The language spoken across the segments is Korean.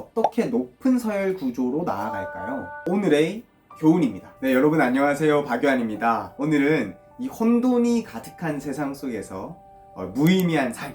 어떻게 높은 서열 구조로 나아갈까요? 오늘의 교훈입니다. 네, 여러분 안녕하세요. 박유한입니다. 오늘은 이 혼돈이 가득한 세상 속에서 무의미한 삶,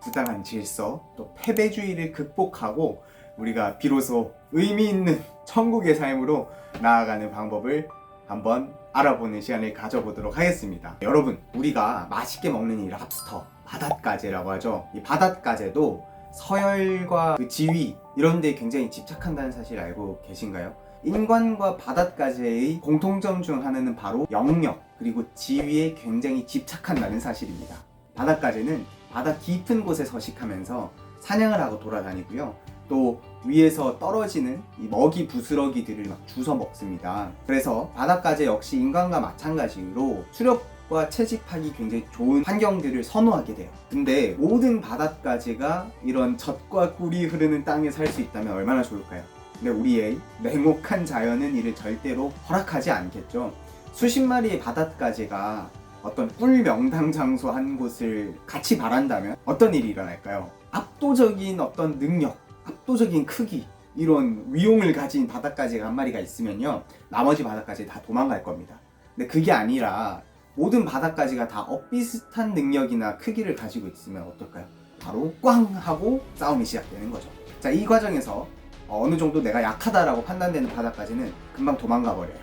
부당한 질서, 또 패배주의를 극복하고 우리가 비로소 의미 있는 천국의 삶으로 나아가는 방법을 한번 알아보는 시간을 가져보도록 하겠습니다. 여러분, 우리가 맛있게 먹는 이 랍스터, 바닷가재라고 하죠. 이 바닷가재도 서열과 그 지위 이런 데 굉장히 집착한다는 사실 알고 계신가요? 인간과 바닷가재의 공통점 중 하나는 바로 영역 그리고 지위에 굉장히 집착한다는 사실입니다. 바닷가재는 바다 깊은 곳에 서식하면서 사냥을 하고 돌아다니고요. 또 위에서 떨어지는 이 먹이 부스러기들을 막 주워 먹습니다. 그래서 바닷가재 역시 인간과 마찬가지로 수렵과 채집하기 굉장히 좋은 환경들을 선호하게 돼요. 근데 모든 바닷가재가 이런 젖과 꿀이 흐르는 땅에 살 수 있다면 얼마나 좋을까요? 근데 우리의 냉혹한 자연은 이를 절대로 허락하지 않겠죠. 수십 마리의 바닷가재가 어떤 꿀 명당 장소 한 곳을 같이 바란다면 어떤 일이 일어날까요? 압도적인 어떤 능력, 압도적인 크기, 이런 위용을 가진 바닷가재가 한 마리가 있으면요, 나머지 바닷가재 다 도망갈 겁니다. 근데 그게 아니라 모든 바닷가재가 다 엇비슷한 능력이나 크기를 가지고 있으면 어떨까요? 바로 꽝 하고 싸움이 시작되는 거죠. 자, 이 과정에서 어느 정도 내가 약하다라고 판단되는 바닷가재는 금방 도망가 버려요.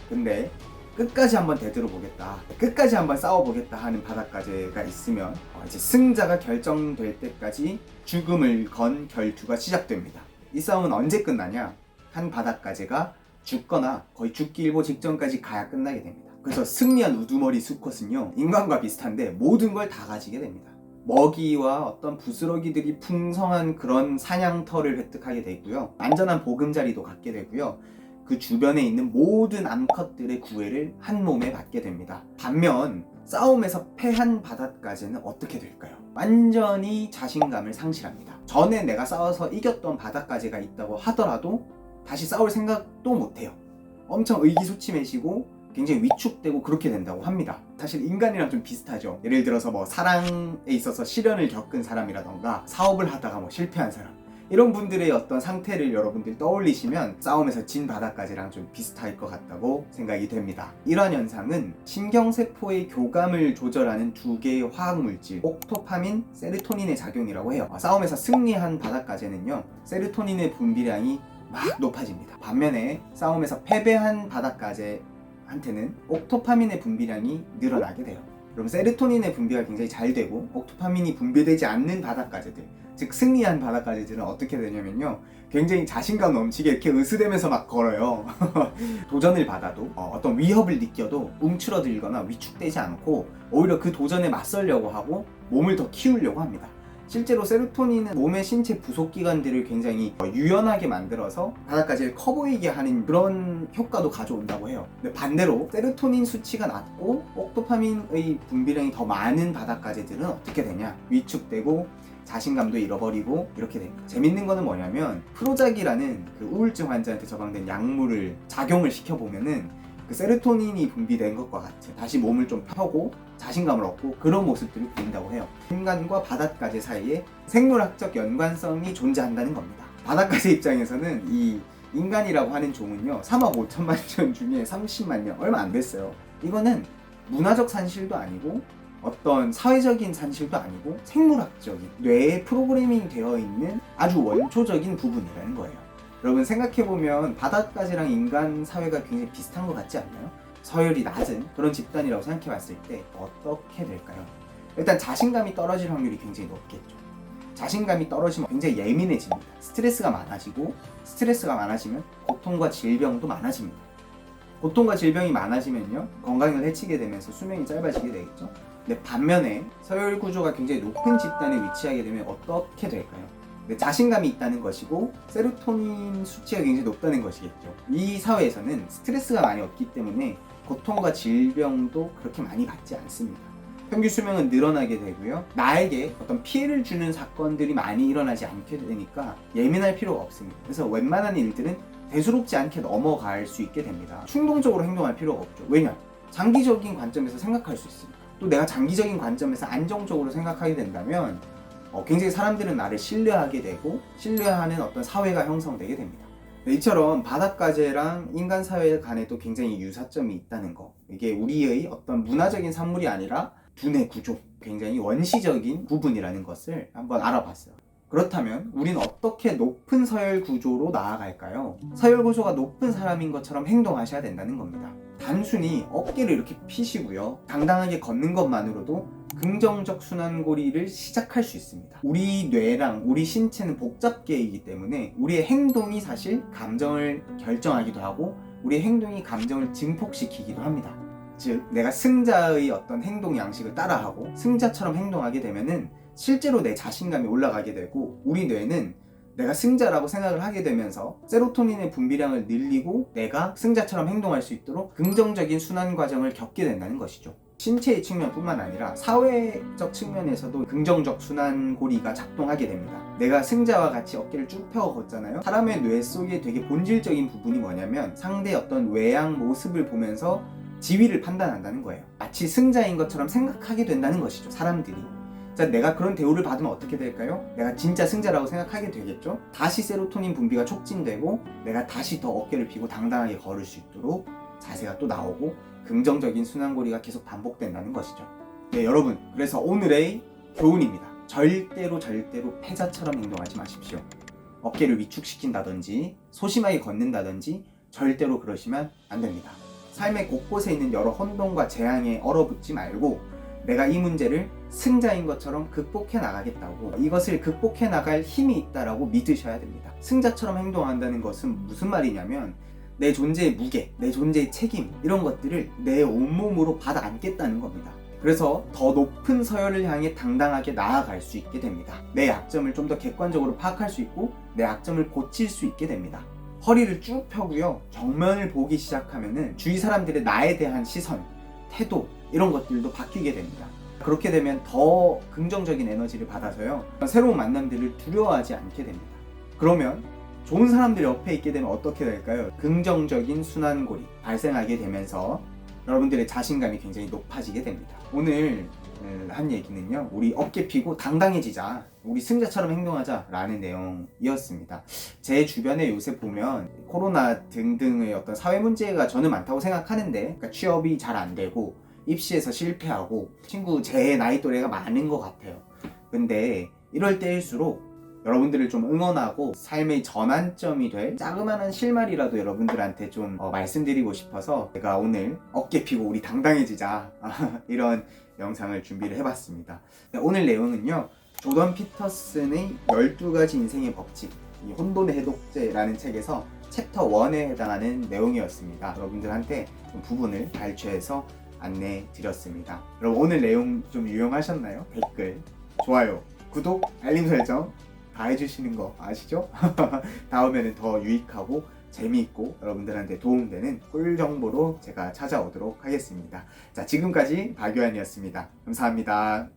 근데 끝까지 한번 되들어 보겠다, 끝까지 한번 싸워보겠다 하는 바닷가재가 있으면 이제 승자가 결정될 때까지 죽음을 건 결투가 시작됩니다. 이 싸움은 언제 끝나냐? 한 바닷가재가 죽거나 거의 죽기 일보 직전까지 가야 끝나게 됩니다. 그래서 승리한 우두머리 수컷은요, 인간과 비슷한데 모든 걸 다 가지게 됩니다. 먹이와 어떤 부스러기들이 풍성한 그런 사냥터를 획득하게 되고요, 안전한 보금자리도 갖게 되고요, 그 주변에 있는 모든 암컷들의 구애를 한 몸에 받게 됩니다. 반면 싸움에서 패한 바닷가재는 어떻게 될까요? 완전히 자신감을 상실합니다. 전에 내가 싸워서 이겼던 바닷가재가 있다고 하더라도 다시 싸울 생각도 못해요. 엄청 의기소침해지고 굉장히 위축되고 그렇게 된다고 합니다. 사실 인간이랑 좀 비슷하죠. 예를 들어서 뭐 사랑에 있어서 시련을 겪은 사람이라던가 사업을 하다가 뭐 실패한 사람, 이런 분들의 어떤 상태를 여러분들이 떠올리시면 싸움에서 진 바닷가재랑 좀 비슷할 것 같다고 생각이 됩니다. 이러한 현상은 신경세포의 교감을 조절하는 두 개의 화학물질 옥토파민, 세르토닌의 작용이라고 해요. 싸움에서 승리한 바닷가재는요, 세르토닌의 분비량이 막 높아집니다. 반면에 싸움에서 패배한 바닷가재한테는 옥토파민의 분비량이 늘어나게 돼요. 그럼 세르토닌의 분비가 굉장히 잘 되고 옥토파민이 분비되지 않는 바닷가재들, 즉 승리한 바닷가재들은 어떻게 되냐면요, 굉장히 자신감 넘치게 이렇게 으스대면서 막 걸어요. 도전을 받아도 어떤 위협을 느껴도 움츠러들거나 위축되지 않고 오히려 그 도전에 맞서려고 하고 몸을 더 키우려고 합니다. 실제로 세로토닌은 몸의 신체 부속기관들을 굉장히 유연하게 만들어서 바닷가재를 커 보이게 하는 그런 효과도 가져온다고 해요. 근데 반대로 세로토닌 수치가 낮고 옥토파민의 분비량이 더 많은 바닷가재들은 어떻게 되냐? 위축되고 자신감도 잃어버리고 이렇게 됩니다. 재밌는 거는 뭐냐면 프로작이라는 그 우울증 환자한테 처방된 약물을 작용을 시켜보면은 그 세로토닌이 분비된 것과 같은 다시 몸을 좀 펴고 자신감을 얻고 그런 모습들을 보인다고 해요. 인간과 바닷가재 사이에 생물학적 연관성이 존재한다는 겁니다. 바닷가재 입장에서는 이 인간이라고 하는 종은요, 3억 5천만 년 중에 30만 년, 얼마 안 됐어요. 이거는 문화적 산실도 아니고 어떤 사회적인 산실도 아니고 생물학적인 뇌에 프로그래밍 되어 있는 아주 원초적인 부분이라는 거예요. 여러분 생각해보면 바닷가재랑 인간 사회가 굉장히 비슷한 것 같지 않나요? 서열이 낮은 그런 집단이라고 생각해봤을 때 어떻게 될까요? 일단 자신감이 떨어질 확률이 굉장히 높겠죠. 자신감이 떨어지면 굉장히 예민해집니다. 스트레스가 많아지고, 스트레스가 많아지면 고통과 질병도 많아집니다. 고통과 질병이 많아지면요, 건강을 해치게 되면서 수명이 짧아지게 되겠죠. 근데 반면에 서열 구조가 굉장히 높은 집단에 위치하게 되면 어떻게 될까요? 자신감이 있다는 것이고 세로토닌 수치가 굉장히 높다는 것이겠죠. 이 사회에서는 스트레스가 많이 없기 때문에 고통과 질병도 그렇게 많이 받지 않습니다. 평균 수명은 늘어나게 되고요, 나에게 어떤 피해를 주는 사건들이 많이 일어나지 않게 되니까 예민할 필요가 없습니다. 그래서 웬만한 일들은 대수롭지 않게 넘어갈 수 있게 됩니다. 충동적으로 행동할 필요가 없죠. 왜냐? 장기적인 관점에서 생각할 수 있습니다. 또 내가 장기적인 관점에서 안정적으로 생각하게 된다면 굉장히 사람들은 나를 신뢰하게 되고 신뢰하는 어떤 사회가 형성되게 됩니다. 이처럼 바닷가재랑 인간 사회 간에도 굉장히 유사점이 있다는 거, 이게 우리의 어떤 문화적인 산물이 아니라 두뇌 구조, 굉장히 원시적인 부분이라는 것을 한번 알아봤어요. 그렇다면 우린 어떻게 높은 서열 구조로 나아갈까요? 서열 구조가 높은 사람인 것처럼 행동하셔야 된다는 겁니다. 단순히 어깨를 이렇게 펴시고요, 당당하게 걷는 것만으로도 긍정적 순환고리를 시작할 수 있습니다. 우리 뇌랑 우리 신체는 복잡계이기 때문에 우리의 행동이 사실 감정을 결정하기도 하고 우리의 행동이 감정을 증폭시키기도 합니다. 즉, 내가 승자의 어떤 행동 양식을 따라하고 승자처럼 행동하게 되면은 실제로 내 자신감이 올라가게 되고, 우리 뇌는 내가 승자라고 생각을 하게 되면서 세로토닌의 분비량을 늘리고 내가 승자처럼 행동할 수 있도록 긍정적인 순환 과정을 겪게 된다는 것이죠. 신체의 측면뿐만 아니라 사회적 측면에서도 긍정적 순환고리가 작동하게 됩니다. 내가 승자와 같이 어깨를 쭉 펴 걷잖아요. 사람의 뇌 속에 되게 본질적인 부분이 뭐냐면 상대의 어떤 외양 모습을 보면서 지위를 판단한다는 거예요. 마치 승자인 것처럼 생각하게 된다는 것이죠, 사람들이. 자, 내가 그런 대우를 받으면 어떻게 될까요? 내가 진짜 승자라고 생각하게 되겠죠? 다시 세로토닌 분비가 촉진되고 내가 다시 더 어깨를 펴고 당당하게 걸을 수 있도록 자세가 또 나오고 긍정적인 순환고리가 계속 반복된다는 것이죠. 네, 여러분, 그래서 오늘의 교훈입니다. 절대로 패자처럼 행동하지 마십시오. 어깨를 위축시킨다든지 소심하게 걷는다든지 절대로 그러시면 안 됩니다. 삶의 곳곳에 있는 여러 혼돈과 재앙에 얼어붙지 말고 내가 이 문제를 승자인 것처럼 극복해 나가겠다고, 이것을 극복해 나갈 힘이 있다라고 믿으셔야 됩니다. 승자처럼 행동한다는 것은 무슨 말이냐면 내 존재의 무게, 내 존재의 책임, 이런 것들을 내 온몸으로 받아 안겠다는 겁니다. 그래서 더 높은 서열을 향해 당당하게 나아갈 수 있게 됩니다. 내 약점을 좀 더 객관적으로 파악할 수 있고 내 약점을 고칠 수 있게 됩니다. 허리를 쭉 펴고요, 정면을 보기 시작하면은 주위 사람들의 나에 대한 시선, 태도, 이런 것들도 바뀌게 됩니다. 그렇게 되면 더 긍정적인 에너지를 받아서요, 새로운 만남들을 두려워하지 않게 됩니다. 그러면 좋은 사람들이 옆에 있게 되면 어떻게 될까요? 긍정적인 순환고리 발생하게 되면서 여러분들의 자신감이 굉장히 높아지게 됩니다. 오늘 한 얘기는요, 우리 어깨 펴고 당당해지자, 우리 승자처럼 행동하자 라는 내용이었습니다. 제 주변에 요새 보면 코로나 등등의 어떤 사회 문제가 저는 많다고 생각하는데, 그러니까 취업이 잘 안 되고 입시에서 실패하고 친구 제 나이 또래가 많은 것 같아요. 근데 이럴 때일수록 여러분들을 좀 응원하고 삶의 전환점이 될 자그마한 실마리라도 여러분들한테 좀 말씀드리고 싶어서 제가 오늘 어깨 펴고 우리 당당해지자 이런 영상을 준비를 해봤습니다. 오늘 내용은요, 조던 피터슨의 12가지 인생의 법칙, 이 혼돈의 해독제라는 책에서 챕터 1에 해당하는 내용이었습니다. 여러분들한테 좀 부분을 발췌해서 안내 드렸습니다. 여러분, 오늘 내용 좀 유용하셨나요? 댓글, 좋아요, 구독, 알림 설정 다 해주시는 거 아시죠? 다음에는 더 유익하고 재미있고 여러분들한테 도움되는 꿀 정보로 제가 찾아오도록 하겠습니다. 자, 지금까지 박유한이었습니다. 감사합니다.